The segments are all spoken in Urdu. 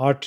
8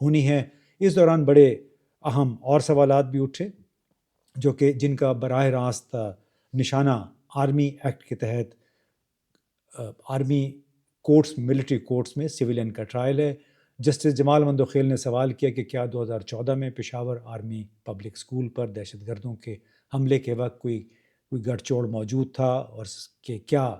ہونی ہیں۔ اس دوران بڑے اہم اور سوالات بھی اٹھے جو کہ جن کا براہ راست نشانہ آرمی ایکٹ کے تحت آرمی کورٹس، ملٹری کورٹس میں سویلین کا ٹرائل ہے۔ جسٹس جمال مندوخیل نے سوال کیا کہ کیا 2014 میں پشاور آرمی پبلک اسکول پر دہشت گردوں کے حملے کے وقت کوئی گڑھ چوڑ موجود تھا، اور کہ کیا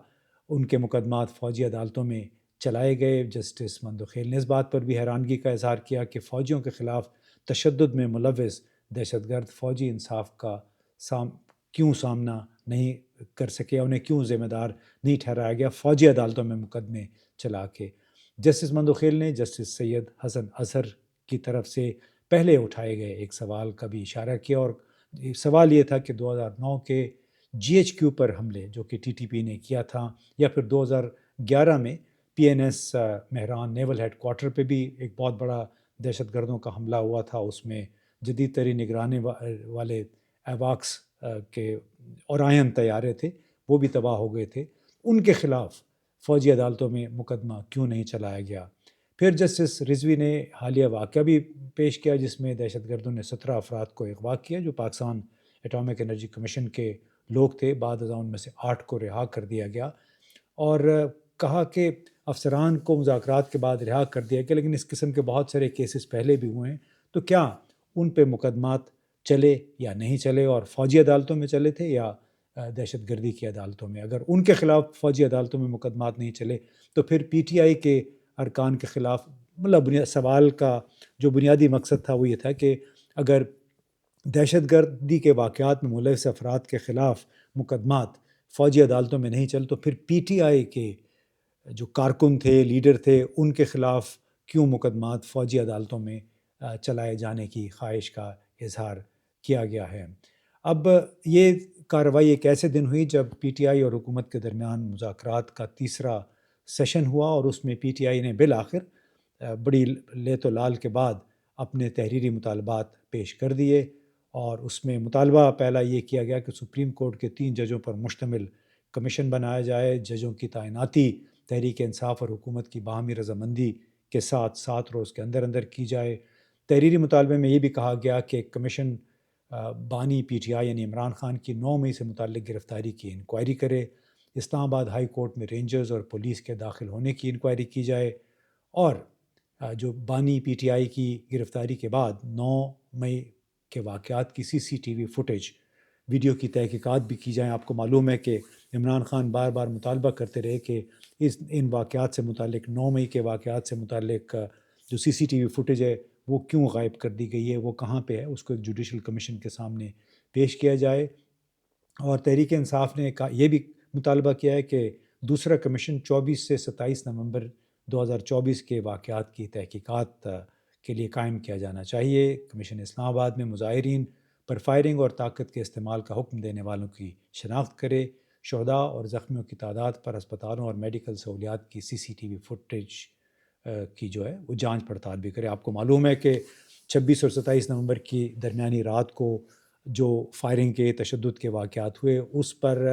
ان کے مقدمات فوجی عدالتوں میں چلائے گئے۔ جسٹس مندوخیل نے اس بات پر بھی حیرانگی کا اظہار کیا کہ فوجیوں کے خلاف تشدد میں ملوث دہشت گرد فوجی انصاف کا کیوں سامنا نہیں کر سکے، انہیں کیوں ذمہ دار نہیں ٹھہرایا گیا فوجی عدالتوں میں مقدمے چلا کے۔ جسٹس مندوخیل نے جسٹس سید حسن اظہر کی طرف سے پہلے اٹھائے گئے ایک سوال کا بھی اشارہ کیا، اور سوال یہ تھا کہ 2009 کے GHQ پر حملے جو کہ TTP نے کیا تھا، یا پھر 2011 میں PNS مہران نیول ہیڈ کوارٹر پہ بھی ایک بہت بڑا دہشت گردوں کا حملہ ہوا تھا، اس میں جدید ترین نگرانی والے ایواکس کے اورائن طیارے تھے، وہ بھی تباہ ہو گئے تھے۔ ان کے خلاف فوجی عدالتوں میں مقدمہ کیوں نہیں چلایا گیا؟ پھر جسٹس رضوی نے حالیہ واقعہ بھی پیش کیا جس میں دہشت گردوں نے 17 افراد کو اغوا کیا جو پاکستان ایٹامک انرجی کمیشن کے لوگ تھے۔ بعد ازاں ان میں سے 8 کو رہا کر دیا گیا، اور کہا کہ افسران کو مذاکرات کے بعد رہا کر دیا گیا، لیکن اس قسم کے بہت سارے کیسز پہلے بھی ہوئے ہیں، تو کیا ان پہ مقدمات چلے یا نہیں چلے، اور فوجی عدالتوں میں چلے تھے یا دہشت گردی کی عدالتوں میں؟ اگر ان کے خلاف فوجی عدالتوں میں مقدمات نہیں چلے تو پھر PTI کے ارکان کے خلاف، مطلب سوال کا جو بنیادی مقصد تھا وہ یہ تھا کہ اگر دہشت گردی کے واقعات میں ملوث افراد کے خلاف مقدمات فوجی عدالتوں میں نہیں چل تو پھر PTI کے جو کارکن تھے، لیڈر تھے، ان کے خلاف کیوں مقدمات فوجی عدالتوں میں چلائے جانے کی خواہش کا اظہار کیا گیا ہے۔ اب یہ کارروائی ایک ایسے دن ہوئی جب PTI اور حکومت کے درمیان مذاکرات کا تیسرا سیشن ہوا، اور اس میں PTI نے بالآخر بڑی لیت و لال کے بعد اپنے تحریری مطالبات پیش کر دیے، اور اس میں مطالبہ پہلا یہ کیا گیا کہ سپریم کورٹ کے 3 ججوں پر مشتمل کمیشن بنایا جائے، ججوں کی تعیناتی تحریک انصاف اور حکومت کی باہمی رضامندی کے ساتھ 7 روز کے اندر اندر کی جائے۔ تحریری مطالبے میں یہ بھی کہا گیا کہ کمیشن بانی PTI یعنی عمران خان کی 9 مئی سے متعلق گرفتاری کی انکوائری کرے، اسلام آباد ہائی کورٹ میں رینجرز اور پولیس کے داخل ہونے کی انکوائری کی جائے، اور جو بانی PTI کی گرفتاری کے بعد 9 مئی کے واقعات کی CCTV فوٹیج ویڈیو کی تحقیقات بھی کی جائیں۔ آپ کو معلوم ہے کہ عمران خان بار بار مطالبہ کرتے رہے کہ ان واقعات سے متعلق 9 مئی کے واقعات سے متعلق جو CCTV فوٹیج ہے وہ کیوں غائب کر دی گئی ہے، وہ کہاں پہ ہے، اس کو ایک جوڈیشل کمیشن کے سامنے پیش کیا جائے۔ اور تحریک انصاف نے یہ بھی مطالبہ کیا ہے کہ دوسرا کمیشن 24 سے 27 نومبر 2024 کے واقعات کی تحقیقات کے لیے قائم کیا جانا چاہیے۔ کمیشن اسلام آباد میں مظاہرین پر فائرنگ اور طاقت کے استعمال کا حکم دینے والوں کی شناخت کرے، شہداء اور زخمیوں کی تعداد پر ہسپتالوں اور میڈیکل سہولیات کی CCTV فوٹیج کی جو ہے وہ جانچ پڑتال بھی کرے۔ آپ کو معلوم ہے کہ 26 اور 27 نومبر کی درمیانی رات کو جو فائرنگ کے تشدد کے واقعات ہوئے، اس پر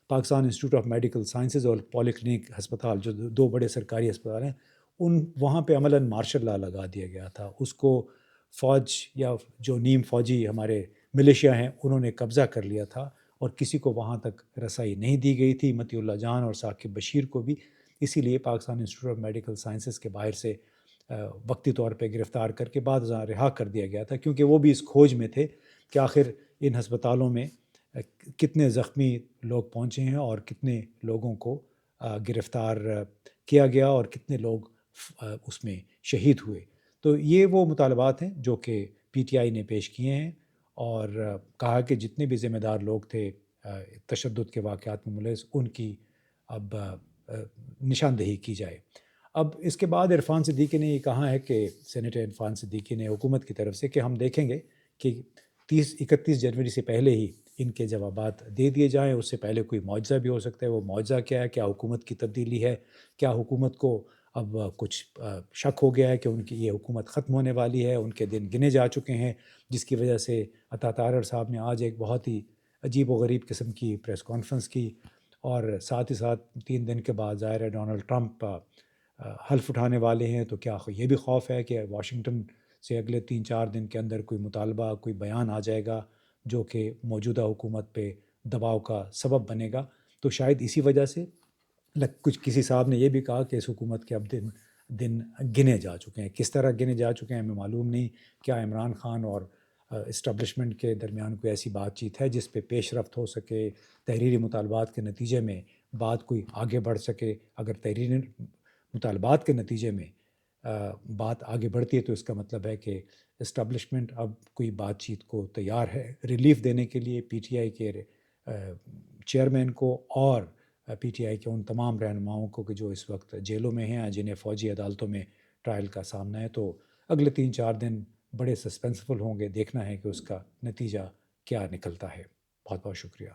Pakistan institute of medical sciences اور پولی کلینک ہسپتال جو 2 بڑے سرکاری ہسپتال ہیں، وہاں پہ عملاً مارشل لا لگا دیا گیا تھا۔ اس کو فوج یا جو نیم فوجی ہمارے ملیشیا ہیں انہوں نے قبضہ کر لیا تھا، اور کسی کو وہاں تک رسائی نہیں دی گئی تھی، متی اللہ جان اور ثاقب بشیر کو بھی۔ اسی لیے Pakistan institute of medical sciences کے باہر سے وقتی طور پہ گرفتار کر کے بعد رہا کر دیا گیا تھا، کیونکہ وہ بھی اس کھوج میں تھے کہ آخر ان ہسپتالوں میں کتنے زخمی لوگ پہنچے ہیں اور کتنے لوگوں کو گرفتار کیا گیا اور کتنے لوگ اس میں شہید ہوئے۔ تو یہ وہ مطالبات ہیں جو کہ PTI نے پیش کیے ہیں، اور کہا کہ جتنے بھی ذمہ دار لوگ تھے تشدد کے واقعات میں ملوث ان کی اب نشاندہی کی جائے۔ اب اس کے بعد عرفان صدیقی نے یہ کہا ہے کہ سینیٹر عرفان صدیقی نے حکومت کی طرف سے کہ ہم دیکھیں گے کہ 31 جنوری سے پہلے ہی ان کے جوابات دے دیے جائیں، اس سے پہلے کوئی معجزہ بھی ہو سکتا ہے۔ وہ معجزہ کیا ہے؟ کیا حکومت کی تبدیلی ہے؟ کیا حکومت کو اب کچھ شک ہو گیا ہے کہ ان کی یہ حکومت ختم ہونے والی ہے، ان کے دن گنے جا چکے ہیں، جس کی وجہ سے عطا طاہر صاحب نے آج ایک بہت ہی عجیب و غریب قسم کی پریس کانفرنس کی، اور ساتھ ہی ساتھ 3 دن کے بعد ظاہر ہے ڈونلڈ ٹرمپ حلف اٹھانے والے ہیں، تو کیا یہ بھی خوف ہے کہ واشنگٹن سے اگلے 3-4 دن کے اندر کوئی مطالبہ، کوئی بیان آ جائے گا جو کہ موجودہ حکومت پہ دباؤ کا سبب بنے گا. تو شاید اسی وجہ سے کچھ کسی صاحب نے یہ بھی کہا کہ اس حکومت کے اب دن گنے جا چکے ہیں. کس طرح گنے جا چکے ہیں ہمیں معلوم نہیں. کیا عمران خان اور اسٹیبلشمنٹ کے درمیان کوئی ایسی بات چیت ہے جس پہ پیش رفت ہو سکے، تحریری مطالبات کے نتیجے میں بات کوئی آگے بڑھ سکے؟ اگر تحریری مطالبات کے نتیجے میں بات آگے بڑھتی ہے تو اس کا مطلب ہے کہ اسٹیبلشمنٹ اب کوئی بات چیت کو تیار ہے ریلیف دینے کے لیے پی ٹی آئی کے چیئرمین کو اور پی ٹی آئی کے ان تمام رہنماؤں کو کہ جو اس وقت جیلوں میں ہیں جنہیں فوجی عدالتوں میں ٹرائل کا سامنا ہے. تو اگلے 3-4 دن بڑے سسپینسفل ہوں گے. دیکھنا ہے کہ اس کا نتیجہ کیا نکلتا ہے. بہت بہت شکریہ.